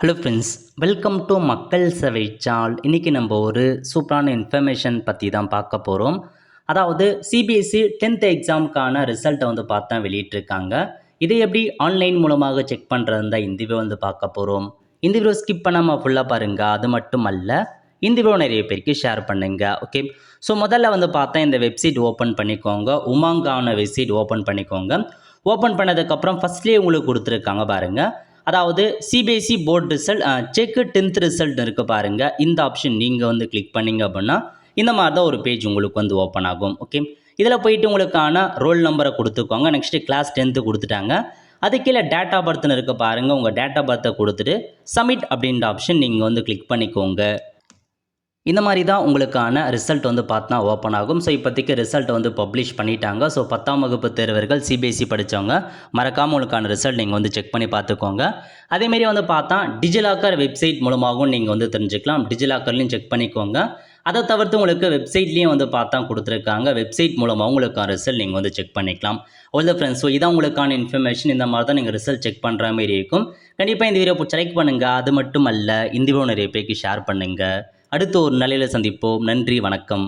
Hello friends, welcome to மக்கள் சேவை சால். இன்றைக்கி நம்ம ஒரு சூப்பரான இன்ஃபர்மேஷன் பற்றி தான் பார்க்க போகிறோம். அதாவது சிபிஎஸ்சி 10th எக்ஸாமுக்கான ரிசல்ட்டை வந்து பார்த்தா வெளியிட்டிருக்காங்க. இதை எப்படி ஆன்லைன் மூலமாக செக் பண்ணுறது தான் இந்த வீடியோ வந்து பார்க்க போகிறோம். இந்த வீடியோ ஸ்கிப் பண்ணாமல் ஃபுல்லாக பாருங்கள். அது மட்டும் அல்ல, இந்த வீடியோ நிறைய பேருக்கு ஷேர் பண்ணுங்க. ஓகே, ஸோ முதல்ல வந்து பார்த்தா இந்த வெப்சைட் ஓப்பன் பண்ணிக்கோங்க. உமாங்கான வெப்சைட் ஓப்பன் பண்ணிக்கோங்க. ஓப்பன் பண்ணதுக்கப்புறம் ஃபஸ்ட்லேயே உங்களுக்கு கொடுத்துருக்காங்க பாருங்கள். அதாவது CBSE board result check 10th result இருக்குது பாருங்கள். இந்த ஆப்ஷன் நீங்கள் வந்து கிளிக் பண்ணிங்க அப்படின்னா இந்த மாதிரி தான் ஒரு பேஜ் உங்களுக்கு வந்து ஓப்பன் ஆகும். ஓகே, இதில் போயிட்டு உங்களுக்கான ரோல் நம்பரை கொடுத்துக்கோங்க. நெக்ஸ்ட்டு கிளாஸ் 10th கொடுத்துட்டாங்க. அது கீழே டேட் ஆஃப் பர்த்னு இருக்க பாருங்கள். உங்கள் டேட் ஆஃப் பர்த்தை கொடுத்துட்டு சப்மிட் அப்படின்ற ஆப்ஷன் நீங்கள் வந்து கிளிக் பண்ணிக்கோங்க. இந்த மாதிரி தான் உங்களுக்கான ரிசல்ட் வந்து பார்த்தா ஓப்பன் ஆகும். ஸோ இப்போதைக்கு ரிசல்ட் வந்து பப்ளிஷ் பண்ணிட்டாங்க. ஸோ 10ஆம் வகுப்பு தேர்வர்கள் சிபிஎஸ்சி படித்தவங்க மறக்காமல் உங்களுக்கான ரிசல்ட் நீங்கள் வந்து செக் பண்ணி பார்த்துக்கோங்க. அதேமாரி வந்து பார்த்தா டிஜிலாக்கர் வெப்சைட் மூலமாகவும் நீங்கள் வந்து தெரிஞ்சுக்கலாம். டிஜிலாக்கர்லையும் செக் பண்ணிக்கோங்க. அதை தவிர்த்து உங்களுக்கு வெப்சைட்லேயும் வந்து பார்த்தா கொடுத்துருக்காங்க. வெப்சைட் மூலமாக உங்களுக்கான ரிசல்ட் நீங்கள் வந்து செக் பண்ணிக்கலாம். ஓகே ஃப்ரெண்ட்ஸ், ஸோ இதான் உங்களுக்கான இன்ஃபர்மேஷன். இந்த மாதிரி தான் நீங்கள் ரிசல்ட் செக் பண்ணுற மாதிரி இருக்கும். கண்டிப்பாக இந்த வீடியோ பிடிச்ச லைக் பண்ணுங்கள். அது மட்டும் அல்ல, இந்த வீடியோ நிறைய பேருக்கு ஷேர் பண்ணுங்கள். அடுத்து ஒரு நிலையில் சந்திப்போம். நன்றி, வணக்கம்.